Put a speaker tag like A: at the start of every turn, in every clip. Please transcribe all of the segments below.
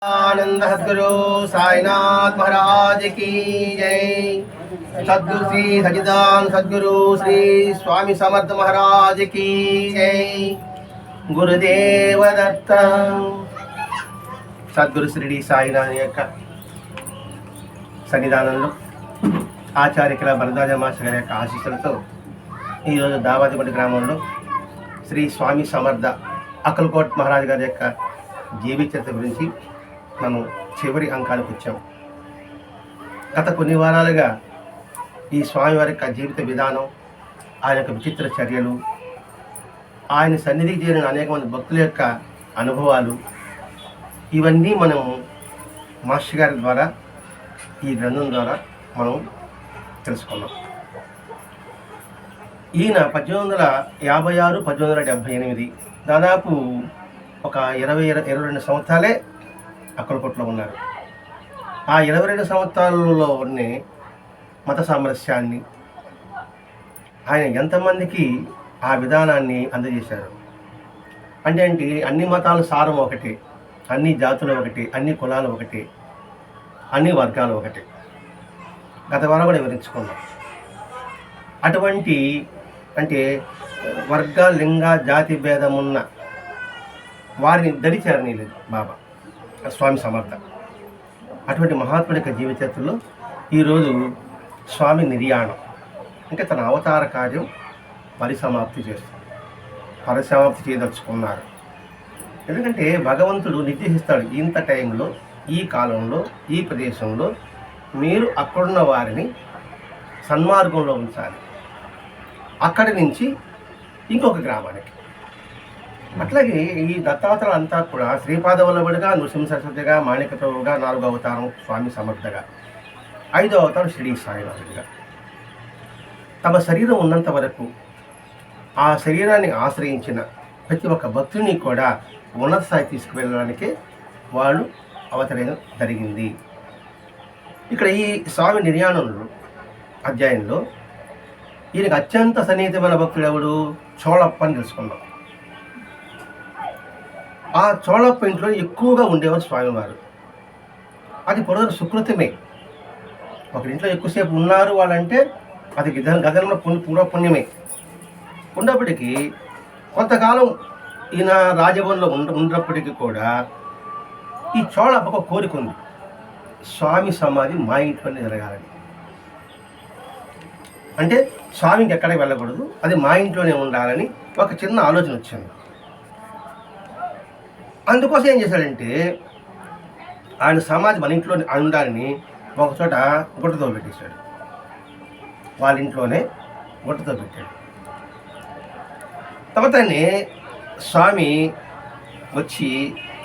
A: आनंद सद्गुरु साईनाथ महाराज की जय। सद्गुरु श्री सचिदान सद्गुरु श्री स्वामी समर्थ महाराज की जय। गुरुदेव दत्त। సద్గురు శ్రీ సాయినాథ్ యొక్క సన్నిధానంలో ఆచార్యకుల భరద్వాజ మాస్టర్ గారి యొక్క ఆశీస్సులతో ఈరోజు దావాదిపల్లి గ్రామంలో శ్రీ స్వామి సమర్థ అక్కల్కోట్ మహారాజ్ గారి యొక్క జీవిత చరిత్ర గురించి మనం చివరి అంకాలకు వచ్చాం. గత కొన్ని వారాలుగా ఈ స్వామివారి యొక్క జీవిత విధానం, ఆయన యొక్క విచిత్ర చర్యలు, ఆయన సన్నిధికి చేరిన అనేక మంది భక్తుల యొక్క అనుభవాలు, ఇవన్నీ మనం మాస్టర్ గారి ద్వారా ఈ గ్రంథం ద్వారా మనం తెలుసుకున్నాం. ఈయన 1856, 1878 దాదాపు ఒక 22 సంవత్సరాలే అక్కలకోటలో ఉన్నారు. ఆ 22 సంవత్సరాలలోనే మత సామరస్యాన్ని ఆయన ఎంతమందికి ఆ విధానాన్ని అందజేశారు. అంటే ఏంటి, అన్ని మతాల సారం ఒకటే, అన్ని జాతులు ఒకటి, అన్ని కులాలు ఒకటి, అన్ని వర్గాలు ఒకటి. గత వారం కూడా వివరించుకున్నాం. అటువంటి అంటే వర్గ లింగ జాతి భేదం ఉన్న వారిని దరిచేరనీయలేదు బాబా స్వామి సమర్థ. అటువంటి మహాత్ముడి యొక్క జీవిత చరిత్రలో ఈరోజు స్వామి నిర్యాణం అంటే తన అవతార కార్యం పరిసమాప్తి చేయదలుచుకున్నారు. ఎందుకంటే భగవంతుడు నిర్దేశిస్తాడు, ఇంత టైంలో, ఈ కాలంలో, ఈ ప్రదేశంలో మీరు అక్కడున్న వారిని సన్మార్గంలో ఉంచాలి, అక్కడి నుంచి ఇంకొక గ్రామానికి. అట్లాగే ఈ దత్తావతారాలు అంతా కూడా శ్రీపాద వల్లభుడిగా, నృసింహ సరస్వతిగా, మాణికప్రభువుగా, 4వ అవతారం స్వామి సమర్థగా, 5వ అవతారం షిరిడి సాయినాథుడిగా. తమ శరీరం ఉన్నంత వరకు ఆ శరీరాన్ని ఆశ్రయించిన ప్రతి ఒక్క భక్తుని కూడా ఉన్నత స్థాయి తీసుకువెళ్ళడానికే వాళ్ళు అవతరణ జరిగింది. ఇక్కడ ఈ స్వామి నిర్యాణంలో అధ్యాయంలో ఈయనకు అత్యంత సన్నిహితమైన భక్తుడు ఎవడు? చోళప్ప అని తెలుసుకున్నాం. ఆ చోళప్ప ఇంట్లో ఎక్కువగా ఉండేవారు స్వామివారు. అది పురాతన సుకృతమే. ఒకరింట్లో ఎక్కువసేపు ఉన్నారు వాళ్ళంటే అది గతంలో పూర్వపుణ్యమే. ఉన్నప్పటికీ కొంతకాలం ఈయన రాజభవన్లో ఉన్నప్పటికీ కూడా ఈ చోళప్పకు ఒక కోరిక ఉంది, స్వామి సమాధి మా ఇంట్లోనే జరగాలని. అంటే స్వామికి ఎక్కడికి వెళ్ళకూడదు, అది మా ఇంట్లోనే ఉండాలని ఒక చిన్న ఆలోచన వచ్చింది. అందుకోసం ఏం చేశాడంటే ఆయన సమాధి మన ఇంట్లో ఉండాలని ఒక చోట గుట్టతో పెట్టేశాడు. వాళ్ళ ఇంట్లోనే గుట్టతో పెట్టాడు. తర్వాతనే స్వామి వచ్చి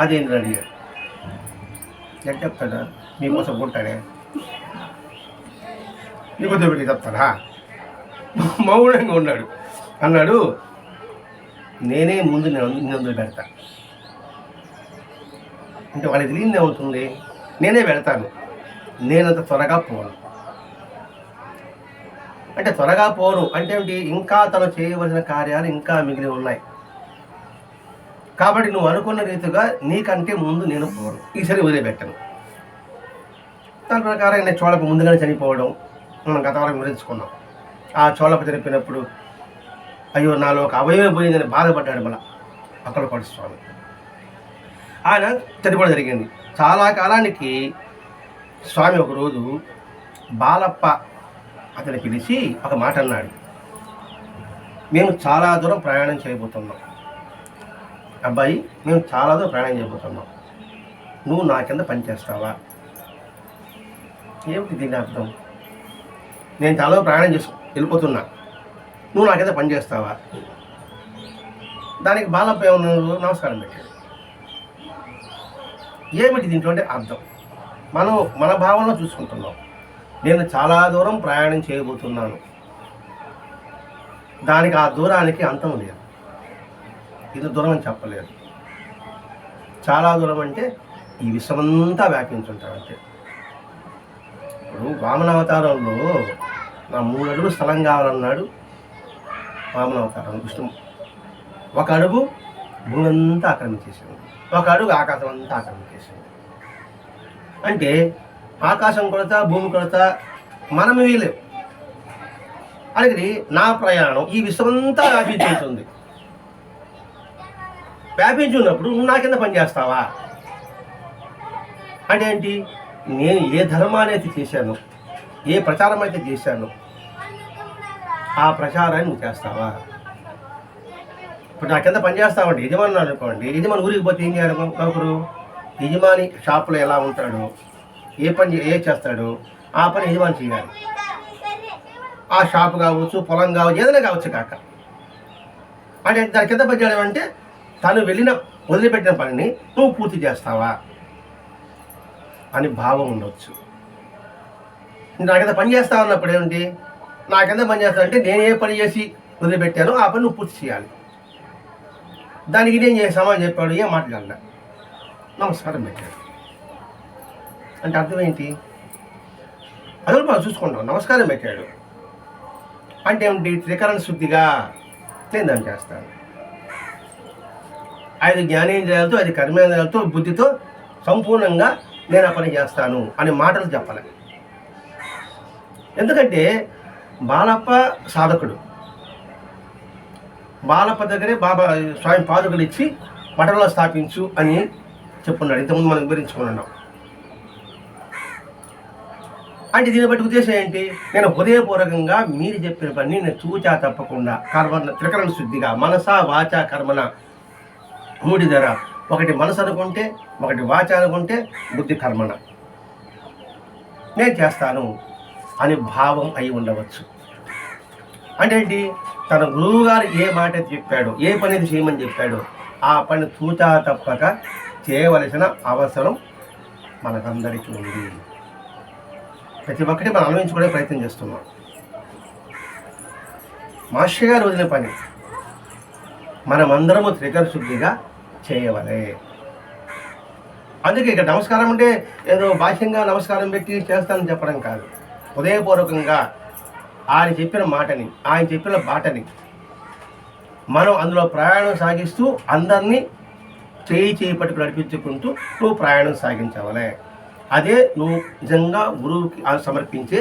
A: అదేంటి అడిగాడు. ఎట్లా చెప్తాడా, మీకోసం గుంటానే, నీకోసం పెట్టి చెప్తాడా? మౌనంగా ఉన్నాడు. అన్నాడు, నేనే ముందు నేను పెడతా. అంటే వాళ్ళకి తెలియదు ఏమవుతుంది, నేనే పెడతాను, నేనంత త్వరగా పోను. అంటే త్వరగా పోను అంటే ఏమిటి, ఇంకా తను చేయవలసిన కార్యాలు ఇంకా మిగిలి ఉన్నాయి. కాబట్టి నువ్వు అనుకున్న రీతిగా నీకంటే ముందు నేను పోను, ఈసారి వదిలిపెట్టను. దాని ప్రకారం నేను చోళపు ముందుగానే చనిపోవడం మనం గత వారం వివరించుకున్నాం. ఆ చోళపు చనిపోయినప్పుడు అయ్యో నాలో ఒక అవయవం పోయిందని బాధపడ్డాడు మన అక్కలకోట స్వామి. ఆయన చనిపోవడం జరిగింది. చాలా కాలానికి స్వామి ఒకరోజు బాలప్ప అతన్ని పిలిచి ఒక మాట అన్నాడు. మేము చాలా దూరం ప్రయాణం చేయబోతున్నాం అబ్బాయి, మేము చాలా దూరం ప్రయాణం చేయబోతున్నాం, నువ్వు నా కింద పనిచేస్తావా? ఏమిటి దీని అర్థం? నేను చాలా ప్రయాణం వెళ్ళిపోతున్నా, నువ్వు నా కింద పనిచేస్తావా? దానికి బాలప్ప ఏమన్నా నమస్కారం పెట్టాడు. ఏమిటి దీంట్లో అంటే అర్థం మనం మన భావనలో చూసుకుంటున్నాం. నేను చాలా దూరం ప్రయాణం చేయబోతున్నాను, దానికి ఆ దూరానికి అంతం లేదు. ఇది దూరం అని చెప్పలేదు. చాలా దూరం అంటే ఈ విశ్వమంతా వ్యాపించుంటాడంటే. ఇప్పుడు వామన అవతారంలో నా 3 అడుగులు స్థలం కావాలన్నాడు వామన అవతారం విష్ణు. ఒక అడుగు భూమి అంతా ఆక్రమించేసింది, ఒక అడుగు ఆకాశం అంతా ఆక్రమించేసింది. అంటే ఆకాశం కొలత, భూమి కొలత మనము వీలేం. అలాగే నా ప్రయాణం ఈ విశ్వమంతా వ్యాపించుంటుంది. వ్యాపించున్నప్పుడు నువ్వు నా కింద పనిచేస్తావా అంటే ఏంటి? నేను ఏ ధర్మాన్ని అయితే చేశాను, ఏ ప్రచారం అయితే చేశాను, ఆ ప్రచారాన్ని నువ్వు చేస్తావా? ఇప్పుడు నా కింద పనిచేస్తామండి యజమాని అనుకోండి. యజమాని ఊరికి పోతే ఏం చేయాలి? ఒకరు యజమాని షాపులో ఎలా ఉంటాడో, ఏ చేస్తాడో ఆ పని యజమాని చేయాలి. ఆ షాపు కావచ్చు, పొలం కావచ్చు, ఏదైనా కావచ్చు కాక. అంటే దాని కింద పనిచేయడం అంటే తను వదిలిపెట్టిన పనిని నువ్వు పూర్తి చేస్తావా అని భావం ఉండవచ్చు. నా కింద పని చేస్తావు అన్నప్పుడు ఏమిటి? నా కింద పని చేస్తానంటే నేను ఏ పని చేసి వదిలిపెట్టానో ఆ పని నువ్వు పూర్తి చేయాలి. దానికి నేను సమాధానం చెప్పాడు, ఏం మాట్లాడినా నమస్కారం పెట్టాడు. అంటే అర్థం ఏంటి? అదే మనం చూసుకుంటాం. నమస్కారం పెట్టాడు అంటే ఏమిటి? త్రికరణ శుద్ధిగా నేను దాన్ని చేస్తాను. 5 జ్ఞానేంద్రియాలతో, 5 కర్మేంద్రియాలతో, బుద్ధితో సంపూర్ణంగా నేను ఆ పని చేస్తాను అనే మాటలు చెప్పాలి. ఎందుకంటే బాలప్ప సాధకుడు. బాలప్ప దగ్గరే బాబా స్వామి పాదుకలు ఇచ్చి మఠంలో స్థాపించు అని చెప్పున్నాడు. ఇంతకుముందు మనం వివరించుకున్నాం. అంటే దీన్ని బట్టి ఉద్దేశం ఏంటి? నేను హృదయపూర్వకంగా మీరు చెప్పిన పని నేను చూచా తప్పకుండా త్రికరణ శుద్ధిగా మనస వాచ కర్మన 3 ధర. ఒకటి మనసు అనుకుంటే, ఒకటి వాచ అనుకుంటే, బుద్ధి కర్మన నేను చేస్తాను అని భావం అయి ఉండవచ్చు. అంటే ఏంటి? తన గురువు గారు ఏ మాట చెప్పాడో, ఏ పని చేయమని చెప్పాడో ఆ పని తూచా తప్పక చేయవలసిన అవసరం మనకందరికీ ఉంది. ప్రతి ఒక్కటి మనం అనుభవించుకునే ప్రయత్నం చేస్తున్నాం. మాస్టర్ గారు వదిలిన పని మనమందరము త్రికరణ శుద్ధిగా చేయవలే. అందుకే ఇక్కడ నమస్కారం అంటే ఏదో బాహ్యంగా నమస్కారం పెట్టి చేస్తానని చెప్పడం కాదు. హృదయపూర్వకంగా ఆయన చెప్పిన మాటని, ఆయన చెప్పిన బాటని మనం అందులో ప్రయాణం సాగిస్తూ అందరినీ చేయి పట్టుకు నడిపించుకుంటూ నువ్వు ప్రయాణం సాగించవలే. అదే నువ్వు నిజంగా గురువుకి సమర్పించే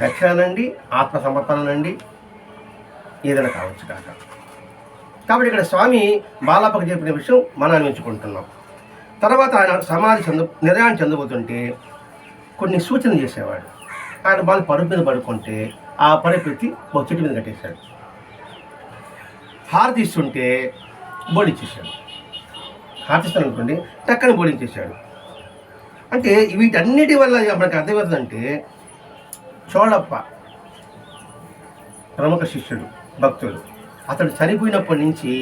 A: దక్షిణనండి, ఆత్మసమర్పణనండి, ఏదైనా కావచ్చు కాక. కాబట్టి ఇక్కడ స్వామి బాలప్పకి చెప్పిన విషయం మనం అన్వించుకుంటున్నాం. తర్వాత ఆయన సమాధి నిర్యాణం చెందబోతుంటే కొన్ని సూచనలు చేసేవాడు. ఆయన బాగా పరుపు మీద పడుకుంటే ఆ పరుపు ఎత్తి ఒక చెట్టు మీద కట్టేశాడు. హారతి ఇస్తుంటే బోడించేశాడు. హారతిస్తాను అనుకోండి, టక్కని బోడించేశాడు. అంటే వీటన్నిటి వల్ల మనకు అర్థమవుతుందంటే చోళప్ప ప్రముఖ శిష్యుడు, భక్తుడు. అతడు చనిపోయినప్పటి నుంచి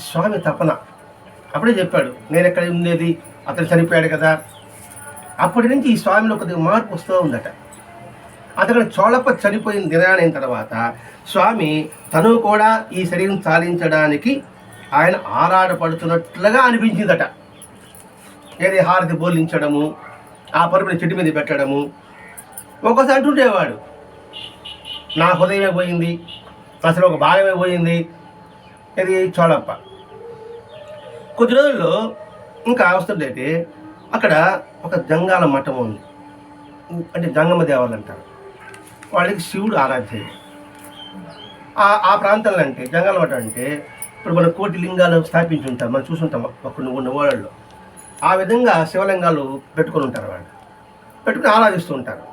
A: స్వామి తపన. అప్పుడే చెప్పాడు, నేను ఎక్కడ ఉండేది, అతడు చనిపోయాడు కదా. అప్పటి నుంచి ఈ స్వామిలో కొద్దిగా మార్పు వస్తూ ఉందట. అతడు చోళప్ప చనిపోయిన దినానైన తర్వాత స్వామి తను కూడా ఈ శరీరం చాలించడానికి ఆయన ఆరాటపడుతున్నట్లుగా అనిపించిందట. ఏది హారతి బోలించడము, ఆ పరుపుని చెట్టు మీద పెట్టడము. ఒక్కోసారి అంటుండేవాడు, నా హృదయమే పోయింది, అసలు ఒక భాగమే పోయింది. ఇది చోళప్ప. కొద్ది రోజుల్లో ఇంకా వస్తుంటే అక్కడ ఒక జంగాల మఠం ఉంది. అంటే జంగమ దేవాలు అంటారు. వాళ్ళకి శివుడు ఆరాధ్యం. ఆ ప్రాంతంలో అంటే జంగాల మఠం అంటే ఇప్పుడు మనం కోటి లింగాలు స్థాపించి ఉంటాం, మనం చూసుంటాం ఉన్న ఓడల్లో. ఆ విధంగా శివలింగాలు పెట్టుకొని ఉంటారు. వాళ్ళు పెట్టుకుని ఆరాధిస్తూ ఉంటారు.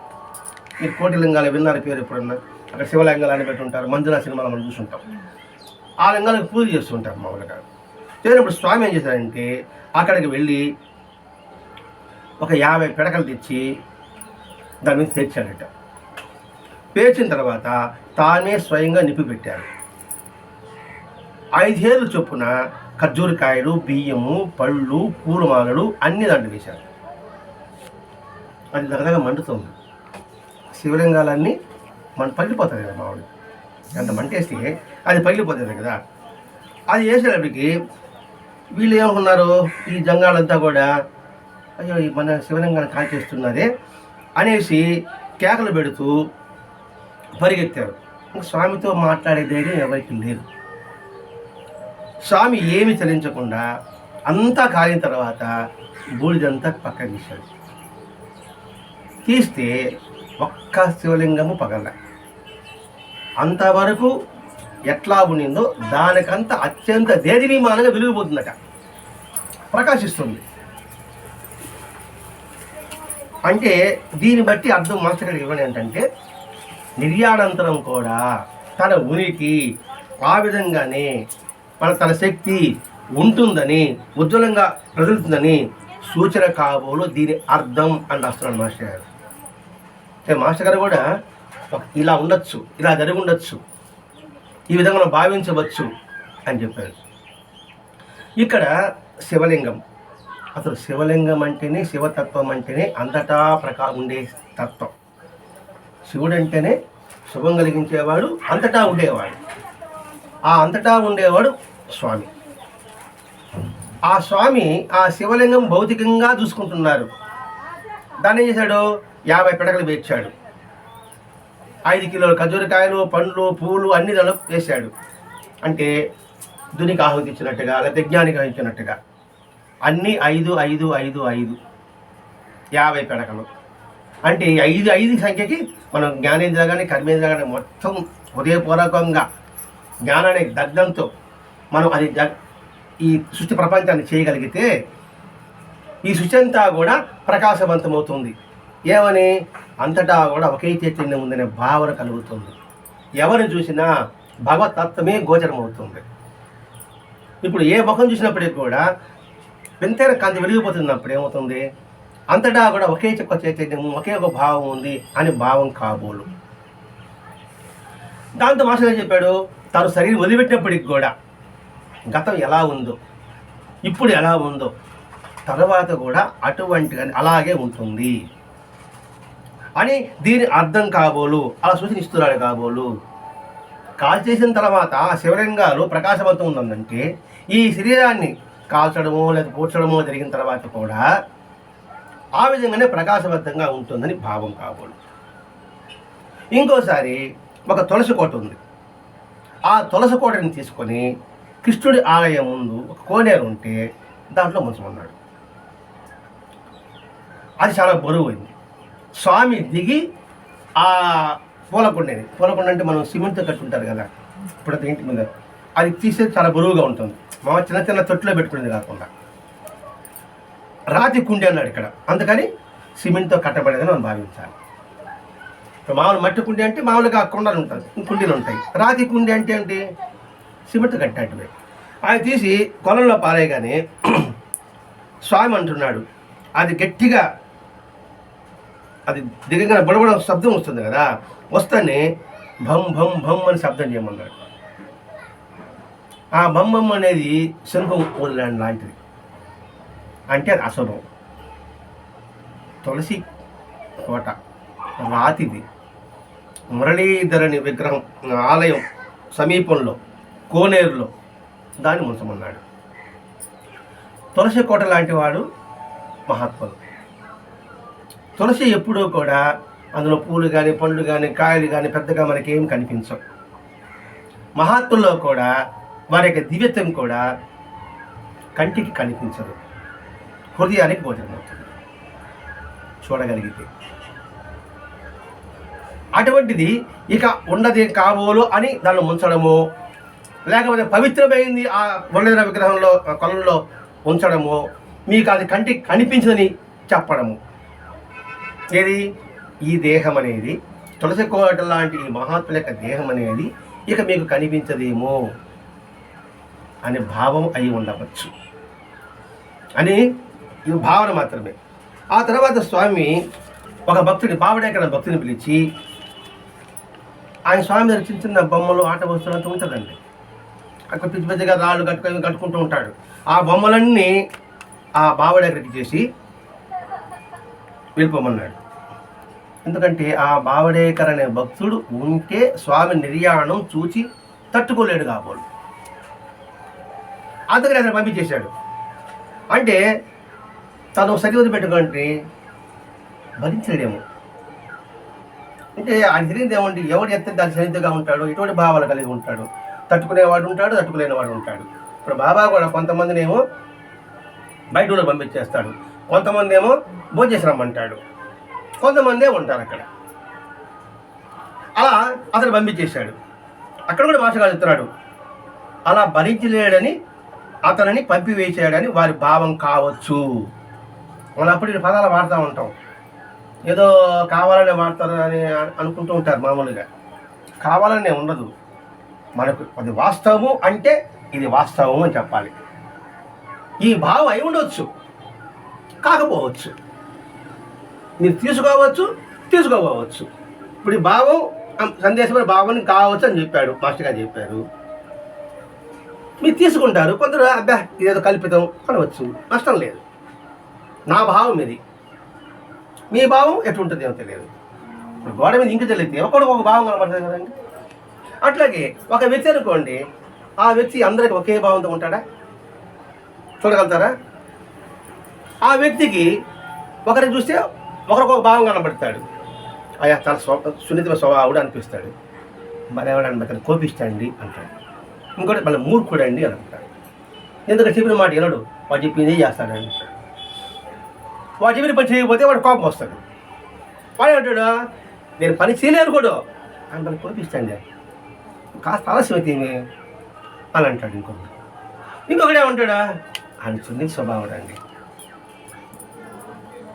A: మీరు కోటి లింగాలు విన్నారు పేరు ఎప్పుడన్నా? అక్కడ శివలింగాలు అని పెట్టుంటారు. మంజులా సినిమాలో మనం చూసుంటాం. ఆ లింగాలకు పూజ చేస్తుంటారు మామూలుగా. చేసినప్పుడు స్వామి ఏం చేశారంటే అక్కడికి వెళ్ళి ఒక 50 పిడకలు తెచ్చి దాని మీద తెచ్చాడట. పేర్చిన తర్వాత తానే స్వయంగా నిప్పి పెట్టారు. 5 ఏళ్ళు చొప్పున ఖర్జూరకాయలు, బియ్యము, పళ్ళు, పూలమాలలు అన్ని దాంట్లో వేశారు. అది దగ్గరగా మండుతుంది. శివలింగాలన్నీ పగిలిపోతుంది కదా మామూలు. ఎంత మంటేస్తే అది పగిలిపోతుంది కదా. అది వేసేటప్పటికి వీళ్ళు ఏమనుకున్నారు, ఈ జంగాలంతా కూడా అయ్యో మన శివలింగాన్ని కాల్చేస్తున్నారే అనేసి కేకలు పెడుతూ పరిగెత్తారు. స్వామితో మాట్లాడే ధైర్యం ఎవరికి లేదు. స్వామి ఏమి చలించకుండా అంతా కాలిన తర్వాత బూడిదంతా పక్కన తీశాడు. తీస్తే ఒక్క శివలింగము పగల. అంతవరకు ఎట్లా ఉండిందో దానికంత అత్యంత దేదీప్యమానంగా వెలిగిపోతుందట, ప్రకాశిస్తుంది. అంటే దీన్ని బట్టి అర్థం మాస్టర్ ఇవ్వని ఏంటంటే, నిర్యాణానంతరం కూడా తన ఉనికి ఆ విధంగానే తన శక్తి ఉంటుందని, ఉజ్వలంగా ప్రజలుతుందని సూచన కాబోలు దీని అర్థం అని రాస్తున్నాడు మాస్టర్ గారు. మాస్టర్ గారు కూడా ఇలా ఉండొచ్చు, ఇలా జరిగి ఉండొచ్చు, ఈ విధంగా మనం భావించవచ్చు అని చెప్పారు. ఇక్కడ శివలింగం, అసలు శివలింగం అంటేనే, శివతత్వం అంటేనే అంతటా ఉండే తత్వం. శివుడు అంటేనే శుభం కలిగించేవాడు, అంతటా ఉండేవాడు. ఆ అంతటా ఉండేవాడు స్వామి. ఆ స్వామి ఆ శివలింగం భౌతికంగా చూసుకుంటున్నారు. దాన్ని ఏం చేశాడు? 50 పిడకలు పేర్చాడు. 5 కిలోల ఖజూరకాయలు, పండ్లు, పూలు అన్ని దానిలో వేశాడు. అంటే దునికి ఆహుతి ఇచ్చినట్టుగా, లేకపోతే యజ్ఞానికి ఇచ్చినట్టుగా అన్నీ 5, 5, 5, 5 50 పిడకలు. అంటే 5 సంఖ్యకి మనం జ్ఞానేంద్ర కానీ కర్మేంద్ర కానీ మొత్తం హృదయపూర్వకంగా జ్ఞానాన్ని దగ్ధంతో మనం అది ఈ సృష్టి ప్రపంచాన్ని చేయగలిగితే ఈ సృష్టి అంతా కూడా ప్రకాశవంతమవుతుంది. ఏమని? అంతటా కూడా ఒకే చైతన్యం ఉందనే భావన కలుగుతుంది. ఎవరిని చూసినా భగవతత్వమే గోచరమవుతుంది. ఇప్పుడు ఏ ముఖం చూసినప్పటికీ కూడా వింతైన కాంతి వెలిగిపోతున్నప్పుడు ఏమవుతుంది? అంతటా కూడా ఒకే చైతన్యం, ఒకే ఒక భావం ఉంది అని భావం కాబోలు. దాంతో మాస్టర్ చెప్పాడు, తను శరీరం వదిలిపెట్టినప్పటికి కూడా గతం ఎలా ఉందో, ఇప్పుడు ఎలా ఉందో, తర్వాత కూడా అటువంటి అలాగే ఉంటుంది అని దీని అర్థం కాబోలు, అలా సూచనిస్తున్నాడు కాబోలు. కాల్ చేసిన తర్వాత శివలింగాలు ప్రకాశవంతం ఉందంటే ఈ శరీరాన్ని కాల్చడమో లేదా పూడ్చడమో జరిగిన తర్వాత కూడా ఆ విధంగానే ప్రకాశవంతంగా ఉంటుందని భావం కాబోలు. ఇంకోసారి ఒక తులసి కోట ఉంది. ఆ తులసి కోటని తీసుకొని కృష్ణుడి ఆలయం ముందు ఒక కోనేరు ఉంటే దాంట్లో ముంచమన్నాడు. అది చాలా బరువైంది. స్వామి దిగి ఆ పూలకొండ అంటే మనం సిమెంట్తో కట్టుకుంటారు కదా, ఇప్పుడు ఇంటి మీద, అది తీసేది చాలా బరువుగా ఉంటుంది. మా చిన్న చిన్న తొట్టులో పెట్టుకునేది కాకుండా రాతి కుండి అన్నాడు ఇక్కడ, అందుకని సిమెంట్తో కట్టబడేదని మనం భావించాలి. ఇప్పుడు మామూలు మట్టి కుండి అంటే మామూలుగా కుండలు ఉంటుంది, కుండీలు ఉంటాయి. రాతి కుండి అంటే ఏంటి? సిమెంట్ కట్టినట్టువే. ఆయన తీసి కొలంలో పారేయగానే స్వామి అంటున్నాడు, అది గట్టిగా అది దిగగా బుడబడ శబ్దం వస్తుంది కదా, వస్తేనే భం భం భం అని శబ్దం చేయమన్నాడు. ఆ భం భం అనేది శంఖం వదిలాండ్ లాంటిది, అంటే అది అశుభం. తులసి కోట రాతిది, మురళీధరుని విగ్రహం ఆలయం సమీపంలో కోనేరులో దాన్ని ముంచమన్నాడు. తులసి కోట లాంటి వాడు మహాత్ములు. తులసి ఎప్పుడూ కూడా అందులో పూలు కానీ, పండ్లు కానీ, కాయలు కానీ పెద్దగా మనకేం కనిపించవు. మహాత్ముల్లో కూడా వారి యొక్క దివ్యత్వం కూడా కంటికి కనిపించదు, హృదయానికి గోచరమవుతుంది చూడగలిగితే. అటువంటిది ఇక ఉన్నది కాబోలు అని దాన్ని ముంచడము, లేకపోతే పవిత్రమైంది ఆ మురళీధర విగ్రహంలో కొలంలో ఉంచడము, మీకు అది కంటికి కనిపించదని చెప్పడము. ఏది? ఈ దేహం అనేది, తులసి కోట లాంటి ఈ మహాత్ముల యొక్క దేహం అనేది ఇక మీకు కనిపించదేమో అనే భావం అయి ఉండవచ్చు అని ఇది భావన మాత్రమే. ఆ తర్వాత స్వామి ఒక భక్తుడి, బావడేకర భక్తుని పిలిచి, ఆయన స్వామి దగ్గర చిన్న చిన్న బొమ్మలు, ఆట వస్తువులు అంటూ ఉంటుందండి. అక్కడ పిచ్చి పెద్దగా రాళ్ళు కట్టుకుంటూ ఉంటాడు. ఆ బొమ్మలన్నీ ఆ బావడేకరికి చేసి వెళ్ళిపోమన్నాడు. ఎందుకంటే ఆ బావడేకర్ అనే భక్తుడు ఉంటే స్వామి నిర్యాణం చూచి తట్టుకోలేడు కాబోలు, అందుకని అతను పంపించేశాడు. అంటే తను సరివది పెట్టుకుంటే భరించలేడేమో. అంటే ఆయన తెలియదు ఏమండి, ఎవడు ఎత్తే దాని సన్నిధిగా ఉంటాడు, ఎటువంటి భావాలు కలిగి ఉంటాడు, తట్టుకునేవాడు ఉంటాడు, తట్టుకులేనివాడు ఉంటాడు. ఇప్పుడు బాబా కూడా కొంతమందినేమో బయట ఊళ్ళో పంపించేస్తాడు. కొంతమంది ఏమో భోజనం రమ్మంటాడు, కొంతమందే ఉంటారు అక్కడ. అలా అతను పంపించేశాడు. అక్కడ కూడా భాషగా చెప్తున్నాడు, అలా భరించలేడని అతనిని పంపివేసాడని వారి భావం కావచ్చు. మనం అప్పుడు ఈ పదాలు వాడుతూ ఉంటాం, ఏదో కావాలనే వాడతారు అని అనుకుంటూ ఉంటారు. మామూలుగా కావాలనే ఉండదు, మనకు అది వాస్తవము అంటే ఇది వాస్తవము అని చెప్పాలి. ఈ భావం అయి ఉండవచ్చు, కాకపోవచ్చు, మీరు తీసుకోవచ్చు. ఇప్పుడు ఈ భావం సందేశమైన భావం కావచ్చు అని చెప్పాడు, మాస్టర్ గారు చెప్పారు. మీరు తీసుకుంటారు, కొందరు అబ్బా ఇదేదో కల్పితం అనవచ్చు, నష్టం లేదు. నా భావం ఇది, మీ భావం ఎటుంటుంది ఏమో తెలియదు. ఇప్పుడు గోడ మీద ఇంక తెలియతే ఒకడు ఒక భావం కనబడుతుంది కదండి. అట్లాగే ఒక వ్యక్తి అనుకోండి, ఆ వ్యక్తి అందరికి ఒకే భావంతో ఉంటాడా? చూడగలుగుతారా? ఆ వ్యక్తికి ఒకరిని చూస్తే ఒకరికొక భావం కనబడతాడు, అయ్యా తన సున్నితమైన స్వభావుడు అనిపిస్తాడు. మరి ఎవడని అతను కోపిస్తాండి అంటాడు. ఇంకోటి మళ్ళీ మూర్ఖుడండి అని అంటాడు. ఎందుకంటే చెప్పిన మాట వినడు, వాడు చెప్పింది చేస్తాడని అంటాడు. వాడు చెప్పిన పని చేయకపోతే వాడు కోపం వస్తాడు. వాడు అంటాడు, నేను పని చేయలేను కూడా అని మళ్ళీ కోపిస్తాండి, కాస్త ఆలస్యం అయితే అని అంటాడు. ఇంకొకటి ఏమంటాడా, ఆయన సున్నిత స్వభావం అండి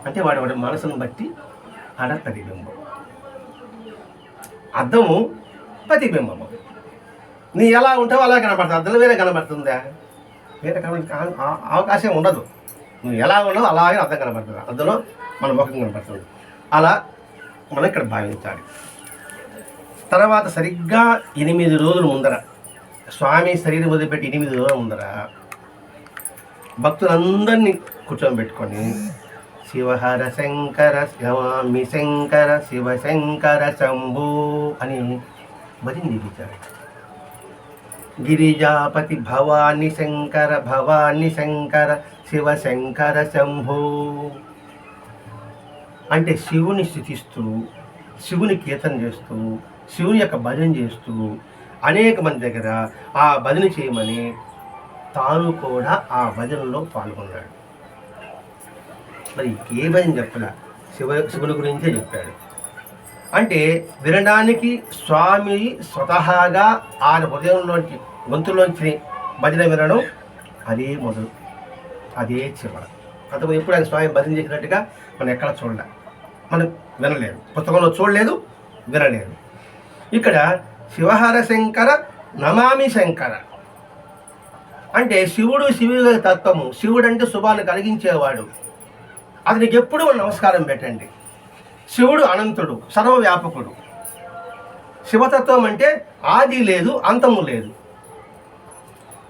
A: అంటే వాడి మనసును బట్టి ఆడ ప్రతిబింబం, అర్థము ప్రతిబింబము. నీ ఎలా ఉంటావో అలా కనబడుతుంది, అర్థంలో వేరే కనబడుతుందా? వేరే అవకాశం ఉండదు. నువ్వు ఎలా ఉన్నావో అలాగే అర్థం కనబడుతుంది, అర్థంలో మన ముఖం కనబడుతుంది. అలా మనం ఇక్కడ భావించాలి. తర్వాత సరిగ్గా 8 రోజుల ముందర, స్వామి శరీరం వదిలిపెట్టి 8 రోజుల ముందర భక్తులందరినీ కూర్చోబెట్టుకొని శివహర శంకర శివామి శంకర శివ శంకర శంభు అని భజన చేయించారు. గిరిజాపతి భవాని శంకర శివ శంకర శంభు అంటే శివుని స్థుతిస్తూ, శివుని కీర్తన చేస్తూ, శివుని యొక్క భజన చేస్తూ అనేక మంది దగ్గర ఆ భజన చేయమని తాను కూడా ఆ భజనలో పాల్గొన్నాడు. మరి ఏ భజన చెప్పలా, శివుని గురించే చెప్పాడు. అంటే వినడానికి స్వామి స్వతహాగా ఆయన హృదయంలోంచి గొంతులోంచి భజన వినడం అదే మొదలు, అదే చివర. అంతకు ఎప్పుడు ఆయన స్వామి భజన చేసినట్టుగా మనం ఎక్కడ చూడలే, మనం వినలేదు, పుస్తకంలో చూడలేదు, వినలేదు. ఇక్కడ శివహర శంకర నమామి శంకర అంటే శివుడి తత్వము. శివుడు అంటే శుభాన్ని కలిగించేవాడు, అతనికి ఎప్పుడు నమస్కారం పెట్టండి. శివుడు అనంతుడు, సర్వవ్యాపకుడు. శివతత్వం అంటే ఆది లేదు, అంతము లేదు.